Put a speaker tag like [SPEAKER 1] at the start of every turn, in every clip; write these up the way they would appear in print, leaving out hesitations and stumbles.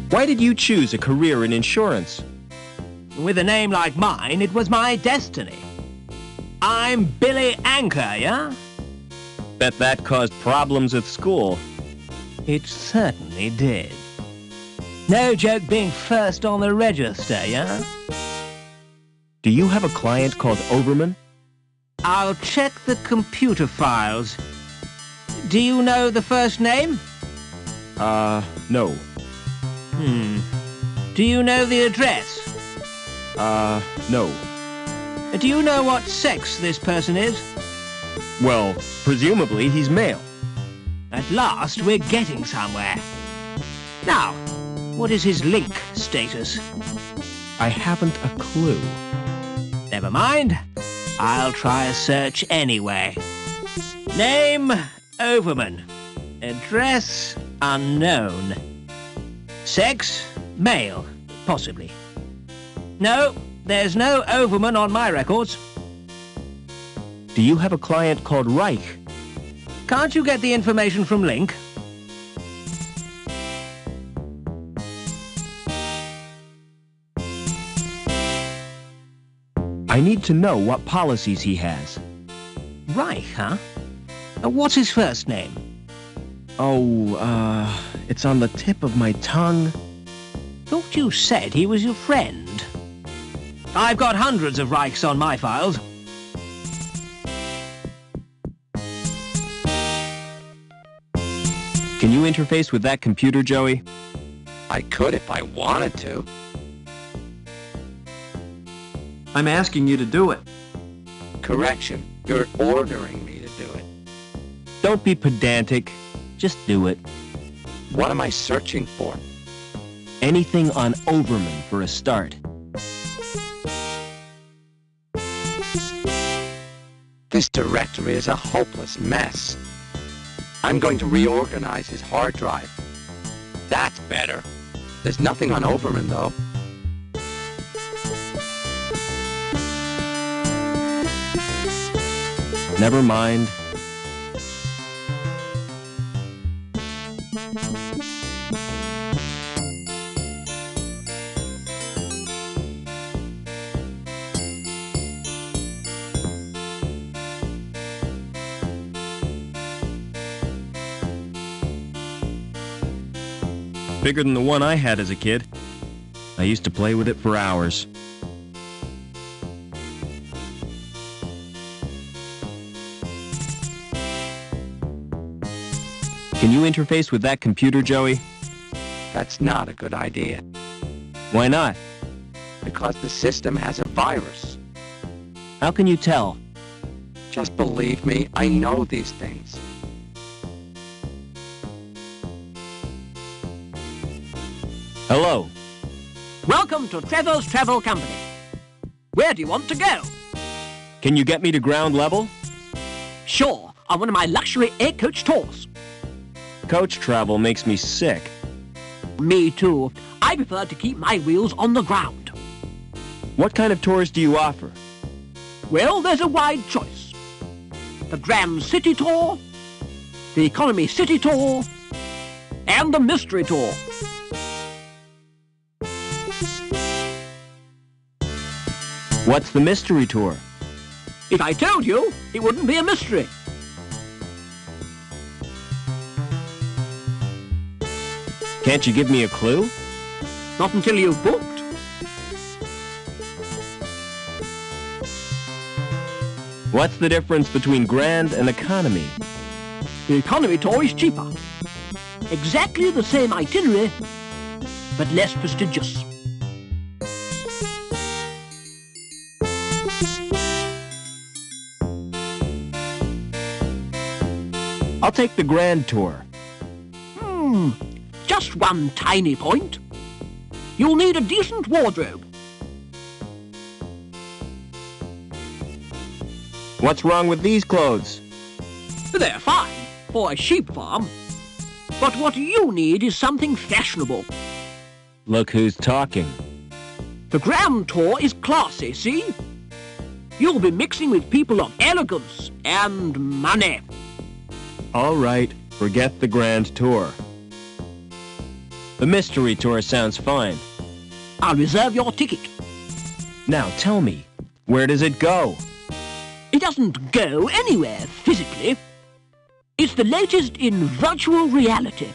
[SPEAKER 1] Why did you choose a career in insurance?
[SPEAKER 2] With a name like mine, it was my destiny. I'm Billy Anchor, yeah?
[SPEAKER 1] Bet that caused problems at school.
[SPEAKER 2] It certainly did. No joke being first on the register, yeah?
[SPEAKER 1] Do you have a client called Overman?
[SPEAKER 2] I'll check the computer files. Do you know the first name?
[SPEAKER 1] No.
[SPEAKER 2] Do you know the address?
[SPEAKER 1] No.
[SPEAKER 2] Do you know what sex this person is?
[SPEAKER 1] Well, presumably he's male.
[SPEAKER 2] At last, we're getting somewhere. Now, what is his link status?
[SPEAKER 1] I haven't a clue.
[SPEAKER 2] Never mind. I'll try a search anyway. Name, Overman. Address, unknown. Sex, male, possibly. No, there's no Overman on my records.
[SPEAKER 1] Do you have a client called Reich?
[SPEAKER 2] Can't you get the information from Link?
[SPEAKER 1] I need to know what policies he has.
[SPEAKER 2] Reich, huh? What's his first name?
[SPEAKER 1] Oh, it's on the tip of my tongue.
[SPEAKER 2] Thought you said he was your friend. I've got hundreds of Reichs on my files.
[SPEAKER 1] Can you interface with that computer, Joey?
[SPEAKER 3] I could if I wanted to.
[SPEAKER 4] I'm asking you to do it.
[SPEAKER 3] Correction, you're ordering me to do it.
[SPEAKER 1] Don't be pedantic. Just do it.
[SPEAKER 3] What am I searching for?
[SPEAKER 1] Anything on Overman for a start.
[SPEAKER 3] This directory is a hopeless mess. I'm going to reorganize his hard drive. That's better. There's nothing on Overman, though.
[SPEAKER 1] Never mind. Bigger than the one I had as a kid. I used to play with it for hours. Can you interface with that computer, Joey?
[SPEAKER 3] That's not a good idea.
[SPEAKER 1] Why not?
[SPEAKER 3] Because the system has a virus.
[SPEAKER 1] How can you tell?
[SPEAKER 3] Just believe me, I know these things.
[SPEAKER 1] Hello.
[SPEAKER 2] Welcome to Trevor's Travel Company. Where do you want to go?
[SPEAKER 1] Can you get me to ground level?
[SPEAKER 2] Sure, on one of my luxury air-coach tours.
[SPEAKER 1] Coach travel makes me sick.
[SPEAKER 2] Me too. I prefer to keep my wheels on the ground.
[SPEAKER 1] What kind of tours do you offer?
[SPEAKER 2] Well, there's a wide choice. The Grand City Tour, the Economy City Tour, and the Mystery Tour.
[SPEAKER 1] What's the mystery tour?
[SPEAKER 2] If I told you, it wouldn't be a mystery.
[SPEAKER 1] Can't you give me a clue?
[SPEAKER 2] Not until you've booked.
[SPEAKER 1] What's the difference between Grand and Economy?
[SPEAKER 2] The Economy Tour is cheaper. Exactly the same itinerary, but less prestigious.
[SPEAKER 1] I'll take the Grand Tour.
[SPEAKER 2] Just one tiny point. You'll need a decent wardrobe.
[SPEAKER 1] What's wrong with these clothes?
[SPEAKER 2] They're fine for a sheep farm. But what you need is something fashionable.
[SPEAKER 1] Look who's talking.
[SPEAKER 2] The Grand Tour is classy, see? You'll be mixing with people of elegance and money.
[SPEAKER 1] All right, forget the Grand Tour. The mystery tour sounds fine.
[SPEAKER 2] I'll reserve your ticket.
[SPEAKER 1] Now tell me, where does it go?
[SPEAKER 2] It doesn't go anywhere physically. It's the latest in virtual reality.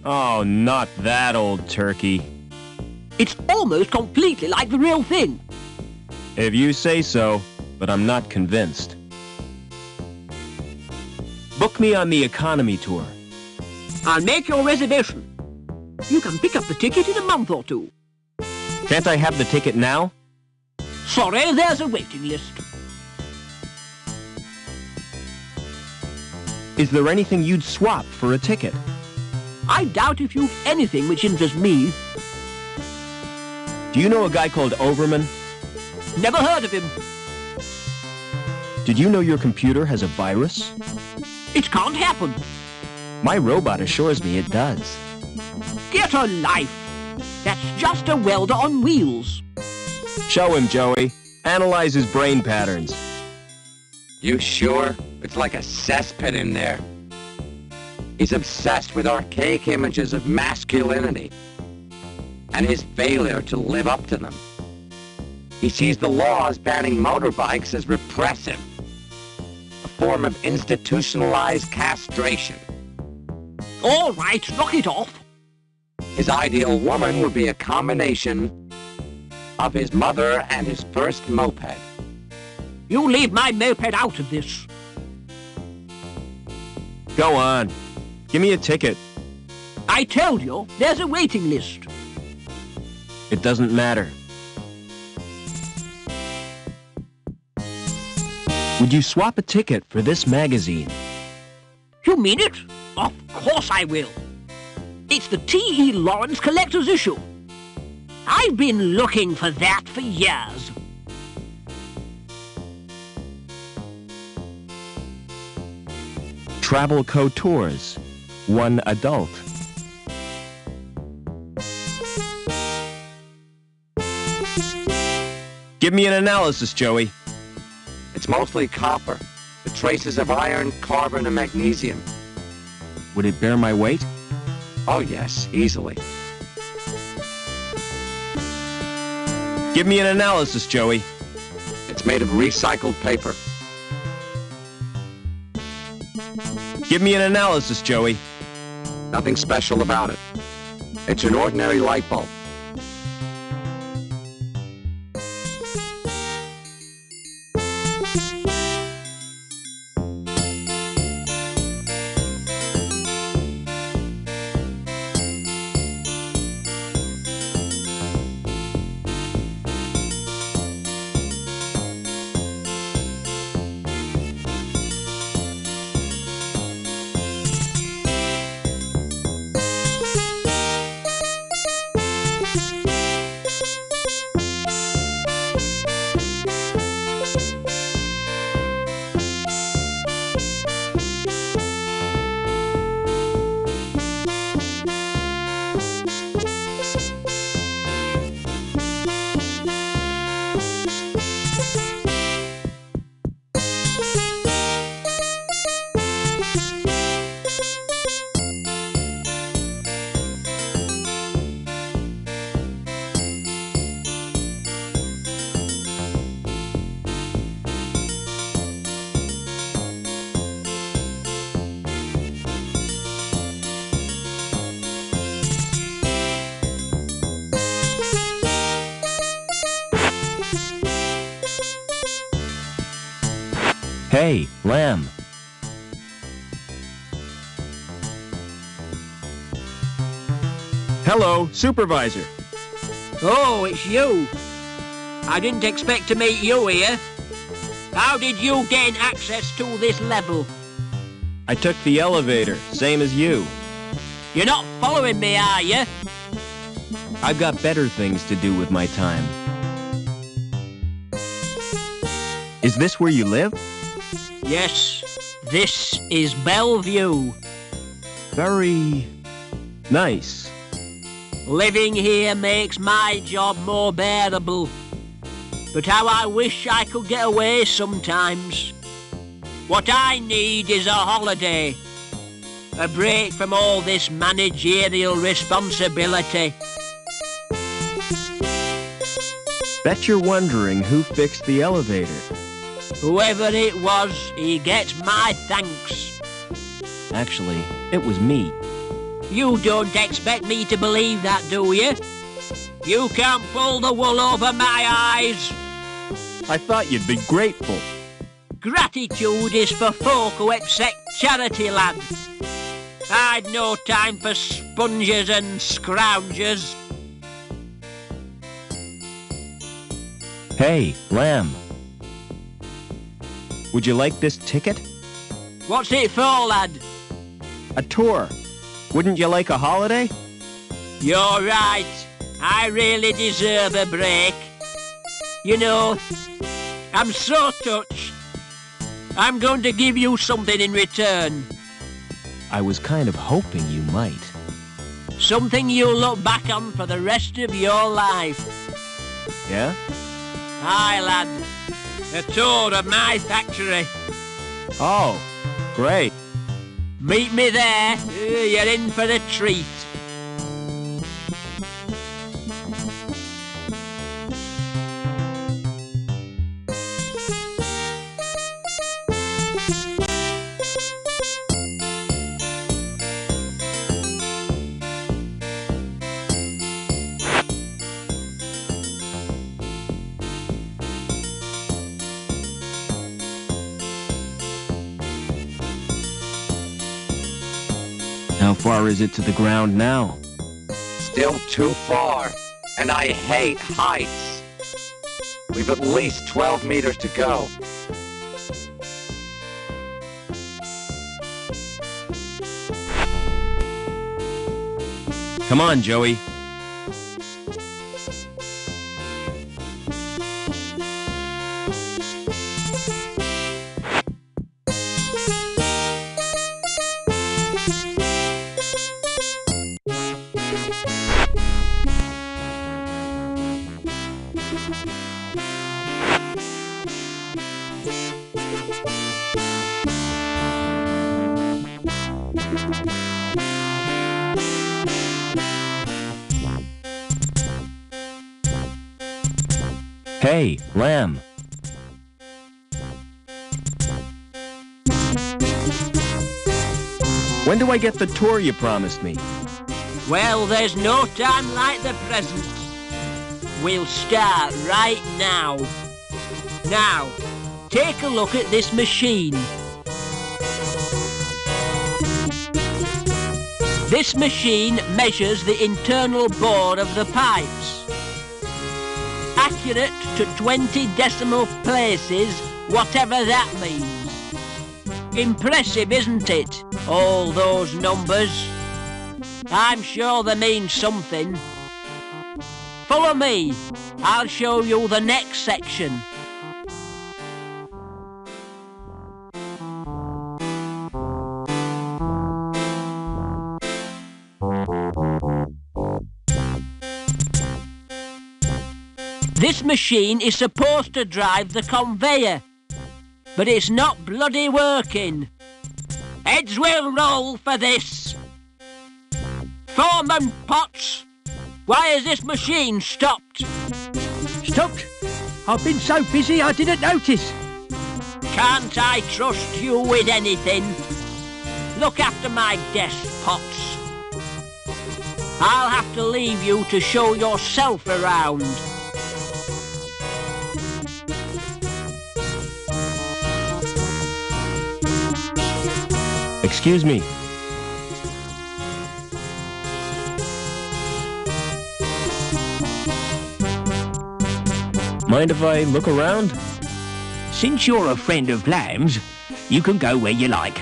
[SPEAKER 1] Oh, not that old turkey.
[SPEAKER 2] It's almost completely like the real thing.
[SPEAKER 1] If you say so, but I'm not convinced. Book me on the economy tour.
[SPEAKER 2] I'll make your reservation. You can pick up the ticket in a month or two.
[SPEAKER 1] Can't I have the ticket now?
[SPEAKER 2] Sorry, there's a waiting list.
[SPEAKER 1] Is there anything you'd swap for a ticket?
[SPEAKER 2] I doubt if you've anything which interests me.
[SPEAKER 1] Do you know a guy called Overman?
[SPEAKER 2] Never heard of him.
[SPEAKER 1] Did you know your computer has a virus?
[SPEAKER 2] It can't happen.
[SPEAKER 1] My robot assures me it does.
[SPEAKER 2] Get a life. That's just a welder on wheels.
[SPEAKER 1] Show him, Joey. Analyze his brain patterns.
[SPEAKER 3] You sure? It's like a cesspit in there. He's obsessed with archaic images of masculinity and his failure to live up to them. He sees the laws banning motorbikes as repressive, a form of institutionalized castration.
[SPEAKER 2] All right, knock it off.
[SPEAKER 3] His ideal woman would be a combination of his mother and his first moped.
[SPEAKER 2] You leave my moped out of this.
[SPEAKER 1] Go on. Give me a ticket.
[SPEAKER 2] I told you, there's a waiting list.
[SPEAKER 1] It doesn't matter. Would you swap a ticket for this magazine?
[SPEAKER 2] You mean it? Of course I will. It's the T.E. Lawrence Collector's Issue. I've been looking for that for years.
[SPEAKER 1] Travel Co. Tours. 1 adult. Give me an analysis, Joey.
[SPEAKER 3] It's mostly copper, with traces of iron, carbon, and magnesium.
[SPEAKER 1] Would it bear my weight?
[SPEAKER 3] Oh yes, easily.
[SPEAKER 1] Give me an analysis, Joey.
[SPEAKER 3] It's made of recycled paper.
[SPEAKER 1] Give me an analysis, Joey.
[SPEAKER 3] Nothing special about it. It's an ordinary light bulb.
[SPEAKER 1] Hey, Lamb. Hello, Supervisor.
[SPEAKER 2] Oh, it's you. I didn't expect to meet you here. How did you gain access to this level?
[SPEAKER 1] I took the elevator, same as you.
[SPEAKER 2] You're not following me, are you?
[SPEAKER 1] I've got better things to do with my time. Is this where you live?
[SPEAKER 2] Yes, this is Bellevue.
[SPEAKER 1] Very nice.
[SPEAKER 2] Living here makes my job more bearable. But how I wish I could get away sometimes. What I need is a holiday. A break from all this managerial responsibility.
[SPEAKER 1] Bet you're wondering who fixed the elevator.
[SPEAKER 2] Whoever it was, he gets my thanks.
[SPEAKER 1] Actually, it was me.
[SPEAKER 2] You don't expect me to believe that, do you? You can't pull the wool over my eyes.
[SPEAKER 1] I thought you'd be grateful.
[SPEAKER 2] Gratitude is for folk who accept charity, lad. I'd no time for sponges and scroungers.
[SPEAKER 1] Hey, Lamb. Would you like this ticket?
[SPEAKER 2] What's it for, lad?
[SPEAKER 1] A tour. Wouldn't you like a holiday?
[SPEAKER 2] You're right. I really deserve a break. You know, I'm so touched. I'm going to give you something in return.
[SPEAKER 1] I was kind of hoping you might.
[SPEAKER 2] Something you'll look back on for the rest of your life.
[SPEAKER 1] Yeah?
[SPEAKER 2] Aye, lad. A tour of my factory.
[SPEAKER 1] Oh, great.
[SPEAKER 2] Meet me there. You're in for a treat.
[SPEAKER 1] How far is it to the ground now?
[SPEAKER 3] Still too far, and I hate heights. We've at least 12 meters to go.
[SPEAKER 1] Come on, Joey. Hey, Lamb. When do I get the tour you promised me?
[SPEAKER 2] Well, there's no time like the present. We'll start right now. Now, take a look at this machine. This machine measures the internal bore of the pipes. Accurate to 20 decimal places, whatever that means. Impressive, isn't it? All those numbers. I'm sure they mean something. Follow me. I'll show you the next section. This machine is supposed to drive the conveyor, but it's not bloody working. Heads will roll for this. Foreman Potts, why has this machine stopped?
[SPEAKER 5] Stopped? I've been so busy I didn't notice.
[SPEAKER 2] Can't I trust you with anything? Look after my desk, Potts. I'll have to leave you to show yourself around.
[SPEAKER 1] Excuse me. Mind if I look around?
[SPEAKER 5] Since you're a friend of Lamb's, you can go where you like.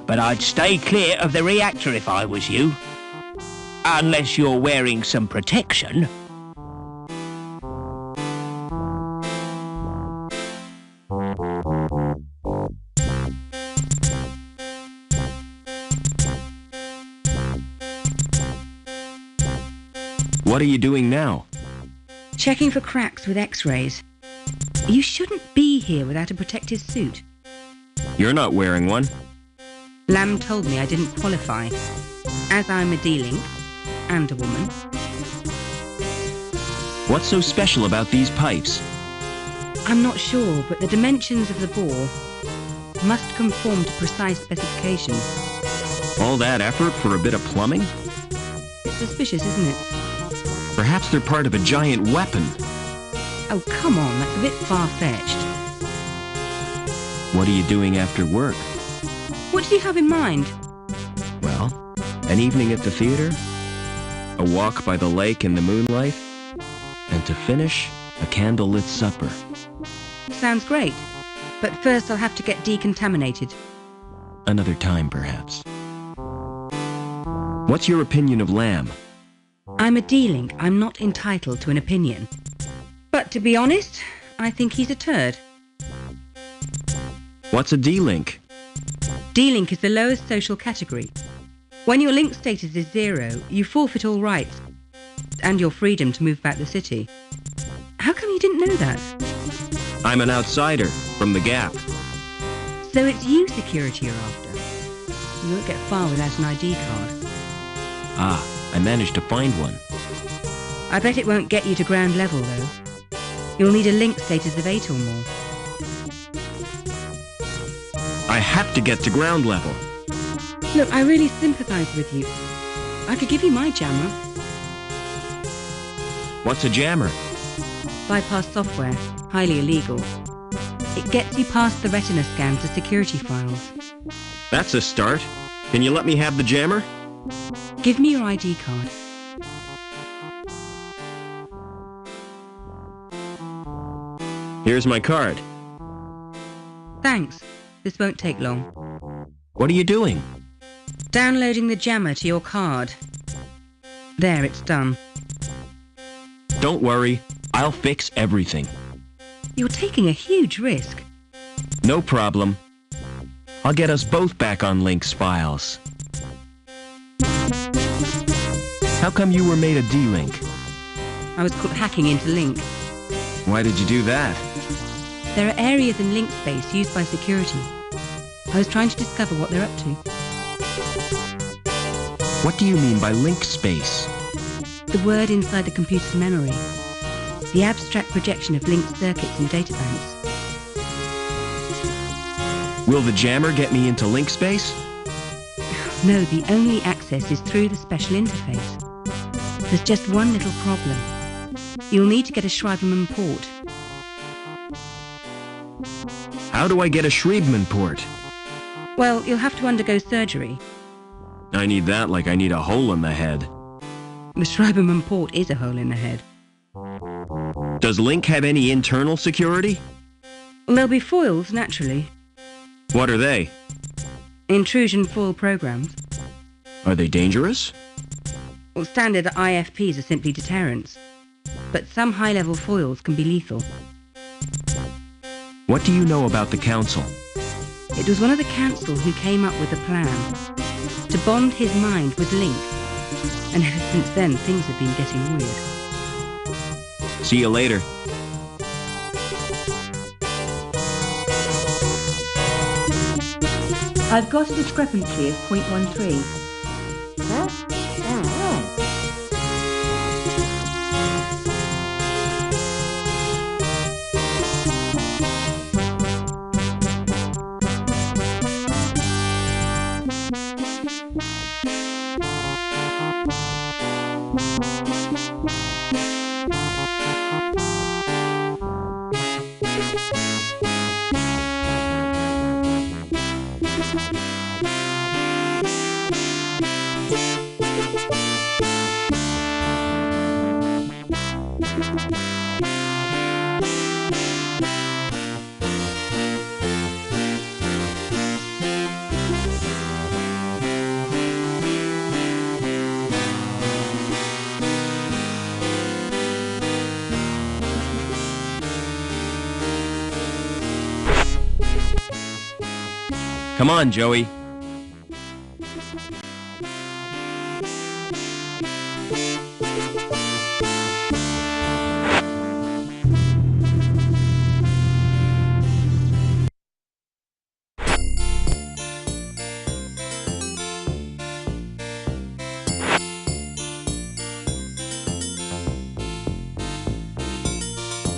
[SPEAKER 5] But I'd stay clear of the reactor if I was you. Unless you're wearing some protection.
[SPEAKER 1] What are you doing now?
[SPEAKER 6] Checking for cracks with X-rays. You shouldn't be here without a protective suit.
[SPEAKER 1] You're not wearing one.
[SPEAKER 6] Lamb told me I didn't qualify, as I'm a D-Link and a woman.
[SPEAKER 1] What's so special about these pipes?
[SPEAKER 6] I'm not sure, but the dimensions of the bore must conform to precise specifications.
[SPEAKER 1] All that effort for a bit of plumbing?
[SPEAKER 6] It's suspicious, isn't it?
[SPEAKER 1] Perhaps they're part of a giant weapon.
[SPEAKER 6] Oh, come on, that's a bit far-fetched.
[SPEAKER 1] What are you doing after work?
[SPEAKER 6] What do you have in mind?
[SPEAKER 1] Well, an evening at the theater, a walk by the lake in the moonlight, and to finish, a candlelit supper.
[SPEAKER 6] Sounds great, but first I'll have to get decontaminated.
[SPEAKER 1] Another time, perhaps. What's your opinion of Lamb?
[SPEAKER 6] I'm a D-Link. I'm not entitled to an opinion. But to be honest, I think he's a turd.
[SPEAKER 1] What's a D-Link?
[SPEAKER 6] D-Link is the lowest social category. When your link status is 0, you forfeit all rights and your freedom to move about the city. How come you didn't know that?
[SPEAKER 1] I'm an outsider from the Gap.
[SPEAKER 6] So it's you security you're after. You won't get far without an ID card.
[SPEAKER 1] Ah, I managed to find one.
[SPEAKER 6] I bet it won't get you to ground level, though. You'll need a link status of 8 or more.
[SPEAKER 1] I have to get to ground level.
[SPEAKER 6] Look, I really sympathise with you. I could give you my jammer.
[SPEAKER 1] What's a jammer?
[SPEAKER 6] Bypass software. Highly illegal. It gets you past the retina scan to security files.
[SPEAKER 1] That's a start. Can you let me have the jammer?
[SPEAKER 6] Give me your ID card.
[SPEAKER 1] Here's my card.
[SPEAKER 6] Thanks. This won't take long.
[SPEAKER 1] What are you doing?
[SPEAKER 6] Downloading the jammer to your card. There, it's done.
[SPEAKER 1] Don't worry. I'll fix everything.
[SPEAKER 6] You're taking a huge risk.
[SPEAKER 1] No problem. I'll get us both back on Link's files. How come you were made a D-Link?
[SPEAKER 6] I was caught hacking into Link.
[SPEAKER 1] Why did you do that?
[SPEAKER 6] There are areas in Link space used by security. I was trying to discover what they're up to.
[SPEAKER 1] What do you mean by link space?
[SPEAKER 6] The word inside the computer's memory. The abstract projection of linked circuits and data banks.
[SPEAKER 1] Will the jammer get me into link space?
[SPEAKER 6] No, the only access is through the special interface. There's just one little problem. You'll need to get a Schreiberman port.
[SPEAKER 1] How do I get a Schreiberman port?
[SPEAKER 6] Well, you'll have to undergo surgery.
[SPEAKER 1] I need that like I need a hole in the head.
[SPEAKER 6] The Schreiberman port is a hole in the head.
[SPEAKER 1] Does Link have any internal security?
[SPEAKER 6] Well, there'll be foils, naturally.
[SPEAKER 1] What are they?
[SPEAKER 6] Intrusion foil programs.
[SPEAKER 1] Are they dangerous?
[SPEAKER 6] Well, standard IFPs are simply deterrents. But some high-level foils can be lethal.
[SPEAKER 1] What do you know about the Council?
[SPEAKER 6] It was one of the council who came up with a plan to bond his mind with Link. And ever since then, things have been getting weird.
[SPEAKER 1] See you later.
[SPEAKER 6] I've got a discrepancy of 0.13.
[SPEAKER 1] Come on, Joey.